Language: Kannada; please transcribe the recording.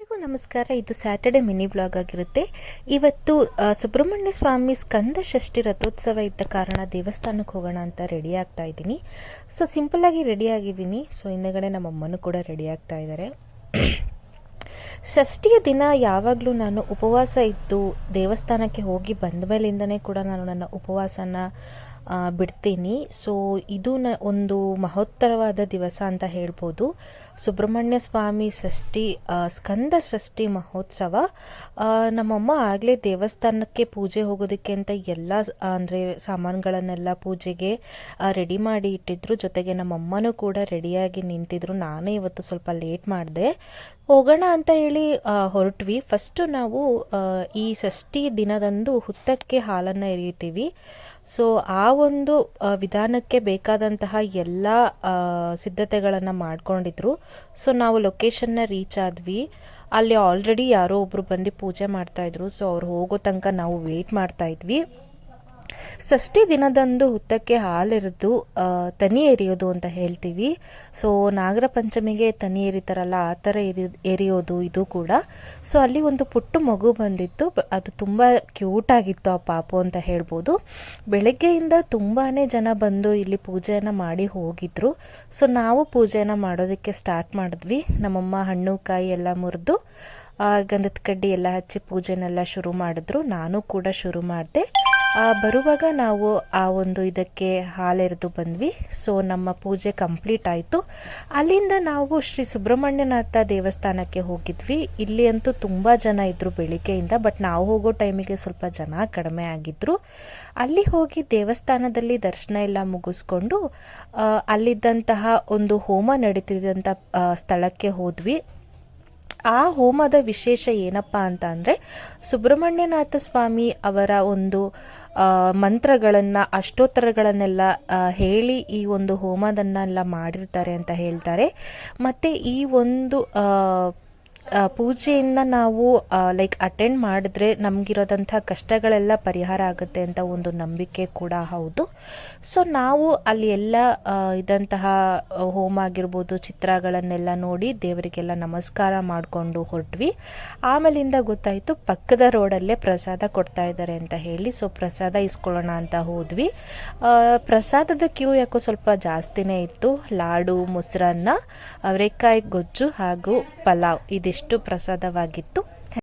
ಎಲ್ರಿಗೂ ನಮಸ್ಕಾರ. ಇದು ಸ್ಯಾಟರ್ಡೆ ಮಿನಿ ವ್ಲಾಗ್ ಆಗಿರುತ್ತೆ. ಇವತ್ತು ಸುಬ್ರಹ್ಮಣ್ಯ ಸ್ವಾಮಿ ಸ್ಕಂದ ಷಷ್ಠಿ ರಥೋತ್ಸವ ಇದ್ದ ಕಾರಣ ದೇವಸ್ಥಾನಕ್ಕೆ ಹೋಗೋಣ ಅಂತ ರೆಡಿ ಆಗ್ತಾ ಇದ್ದೀನಿ. ಸೊ ಸಿಂಪಲ್ಲಾಗಿ ರೆಡಿ ಆಗಿದ್ದೀನಿ. ಸೊ ಹಿಂದೆಗಡೆ ನಮ್ಮ ಅಮ್ಮನೂ ಕೂಡ ರೆಡಿ ಆಗ್ತಾ ಇದ್ದಾರೆ. ಷಷ್ಠಿಯ ದಿನ ಯಾವಾಗಲೂ ನಾನು ಉಪವಾಸ ಇದ್ದು ದೇವಸ್ಥಾನಕ್ಕೆ ಹೋಗಿ ಬಂದ ಮೇಲಿಂದನೇ ಕೂಡ ನಾನು ನನ್ನ ಉಪವಾಸನ ಬಿಡ್ತೀನಿ. ಸೊ ಇದು ಒಂದು ಮಹೋತ್ತರವಾದ ದಿವಸ ಅಂತ ಹೇಳ್ಬೋದು. ಸುಬ್ರಹ್ಮಣ್ಯ ಸ್ವಾಮಿ ಷಷ್ಠಿ ಸ್ಕಂದ ಷಷ್ಠಿ ಮಹೋತ್ಸವ. ನಮ್ಮಮ್ಮ ಆಗಲೇ ದೇವಸ್ಥಾನಕ್ಕೆ ಪೂಜೆ ಹೋಗೋದಕ್ಕೆ ಅಂತ ಎಲ್ಲ ಅಂದರೆ ಸಾಮಾನುಗಳನ್ನೆಲ್ಲ ಪೂಜೆಗೆ ರೆಡಿ ಮಾಡಿ ಇಟ್ಟಿದ್ರು. ಜೊತೆಗೆ ನಮ್ಮಮ್ಮನೂ ಕೂಡ ರೆಡಿಯಾಗಿ ನಿಂತಿದ್ರು. ನಾನೇ ಇವತ್ತು ಸ್ವಲ್ಪ ಲೇಟ್ ಮಾಡಿದೆ. ಹೋಗೋಣ ಅಂತ ಹೇಳಿ ಹೊರಟ್ವಿ. ಫಸ್ಟು ನಾವು ಈ ಷಷ್ಠಿ ದಿನದಂದು ಹುತ್ತಕ್ಕೆ ಹಾಲನ್ನು ಎರೆಯುತ್ತೀವಿ. ಸೊ ಆ ಒಂದು ವಿಧಾನಕ್ಕೆ ಬೇಕಾದಂತಹ ಎಲ್ಲ ಸಿದ್ಧತೆಗಳನ್ನು ಮಾಡ್ಕೊಂಡಿದ್ರು. ಸೊ ನಾವು ಲೊಕೇಶನ್ನ ರೀಚ್ ಆದ್ವಿ. ಅಲ್ಲಿ ಆಲ್ರೆಡಿ ಯಾರೋ ಒಬ್ಬರು ಬಂದು ಪೂಜೆ ಮಾಡ್ತಾಯಿದ್ರು. ಸೊ ಅವ್ರು ಹೋಗೋ ತನಕ ನಾವು ವೇಟ್ ಮಾಡ್ತಾ ಇದ್ವಿ. ಷಷ್ಠಿ ದಿನದಂದು ಹುತ್ತಕ್ಕೆ ಹಾಲೆರೆದು ತನಿ ಎರಿಯೋದು ಅಂತ ಹೇಳ್ತೀವಿ. ಸೊ ನಾಗರ ಪಂಚಮಿಗೆ ತನಿ ಎರಿತಾರಲ್ಲ ಆ ಥರ ಎರಿಯೋದು ಇದು ಕೂಡ. ಸೊ ಅಲ್ಲಿ ಒಂದು ಪುಟ್ಟ ಮಗು ಬಂದಿತ್ತು. ಅದು ತುಂಬ ಕ್ಯೂಟಾಗಿತ್ತು ಆ ಪಾಪು ಅಂತ ಹೇಳ್ಬೋದು. ಬೆಳಗ್ಗೆಯಿಂದ ತುಂಬಾ ಜನ ಬಂದು ಇಲ್ಲಿ ಪೂಜೆಯನ್ನು ಮಾಡಿ ಹೋಗಿದ್ರು. ಸೊ ನಾವು ಪೂಜೆಯನ್ನು ಮಾಡೋದಕ್ಕೆ ಸ್ಟಾರ್ಟ್ ಮಾಡಿದ್ವಿ. ನಮ್ಮಮ್ಮ ಹಣ್ಣು ಕಾಯಿ ಎಲ್ಲ ಮುರಿದು ಗಂಧದ ಕಡ್ಡಿ ಎಲ್ಲ ಹಚ್ಚಿ ಪೂಜೆನೆಲ್ಲ ಶುರು ಮಾಡಿದ್ರು. ನಾನು ಕೂಡ ಶುರು ಮಾಡಿದೆ. ಬರುವಾಗ ನಾವು ಆ ಒಂದು ಇದಕ್ಕೆ ಹಾಲೆರೆದು ಬಂದ್ವಿ. ಸೊ ನಮ್ಮ ಪೂಜೆ ಕಂಪ್ಲೀಟ್ ಆಯಿತು. ಅಲ್ಲಿಂದ ನಾವು ಶ್ರೀ ಸುಬ್ರಹ್ಮಣ್ಯನಾಥ ದೇವಸ್ಥಾನಕ್ಕೆ ಹೋಗಿದ್ವಿ. ಇಲ್ಲಿ ಅಂತೂ ತುಂಬ ಜನ ಇದ್ದರು ಬೆಳಿಗ್ಗೆಯಿಂದ. ಬಟ್ ನಾವು ಹೋಗೋ ಟೈಮಿಗೆ ಸ್ವಲ್ಪ ಜನ ಕಡಿಮೆ ಆಗಿದ್ದರು. ಅಲ್ಲಿ ಹೋಗಿ ದೇವಸ್ಥಾನದಲ್ಲಿ ದರ್ಶನ ಎಲ್ಲ ಮುಗಿಸ್ಕೊಂಡು ಅಲ್ಲಿದ್ದಂತಹ ಒಂದು ಹೋಮ ನಡೀತಿದ್ದಂಥ ಸ್ಥಳಕ್ಕೆ ಹೋದ್ವಿ. ಆ ಹೋಮದ ವಿಶೇಷ ಏನಪ್ಪ ಅಂತ ಅಂದರೆ ಸುಬ್ರಹ್ಮಣ್ಯನಾಥ ಸ್ವಾಮಿ ಅವರ ಒಂದು ಮಂತ್ರಗಳನ್ನು ಅಷ್ಟೋತ್ತರಗಳನ್ನೆಲ್ಲ ಹೇಳಿ ಈ ಒಂದು ಹೋಮದನ್ನೆಲ್ಲ ಮಾಡಿರ್ತಾರೆ ಅಂತ ಹೇಳ್ತಾರೆ. ಮತ್ತು ಈ ಒಂದು ಪೂಜೆಯನ್ನು ನಾವು ಅಟೆಂಡ್ ಮಾಡಿದ್ರೆ ನಮಗಿರೋದಂಥ ಕಷ್ಟಗಳೆಲ್ಲ ಪರಿಹಾರ ಆಗುತ್ತೆ ಅಂತ ಒಂದು ನಂಬಿಕೆ ಕೂಡ ಹೌದು. ಸೊ ನಾವು ಅಲ್ಲಿ ಎಲ್ಲ ಇದ್ದಂತಹ ಹೋಮ ಆಗಿರ್ಬೋದು ಚಿತ್ರಗಳನ್ನೆಲ್ಲ ನೋಡಿ ದೇವರಿಗೆಲ್ಲ ನಮಸ್ಕಾರ ಮಾಡಿಕೊಂಡು ಹೊರಟ್ವಿ. ಆಮೇಲಿಂದ ಗೊತ್ತಾಯಿತು ಪಕ್ಕದ ರೋಡಲ್ಲೇ ಪ್ರಸಾದ ಕೊಡ್ತಾ ಇದ್ದಾರೆ ಅಂತ ಹೇಳಿ. ಸೊ ಪ್ರಸಾದ ಇಸ್ಕೊಳ್ಳೋಣ ಅಂತ ಹೋದ್ವಿ. ಪ್ರಸಾದದ ಕ್ಯೂ ಯಾಕೋ ಸ್ವಲ್ಪ ಜಾಸ್ತಿನೇ ಇತ್ತು. ಲಾಡು, ಮೊಸರನ್ನ, ಅವರೆಕಾಯಿ ಗೊಜ್ಜು ಹಾಗೂ ಪಲಾವ್ ಇದಿಷ್ಟು ಪ್ರಸಾದವಾಗಿತ್ತು.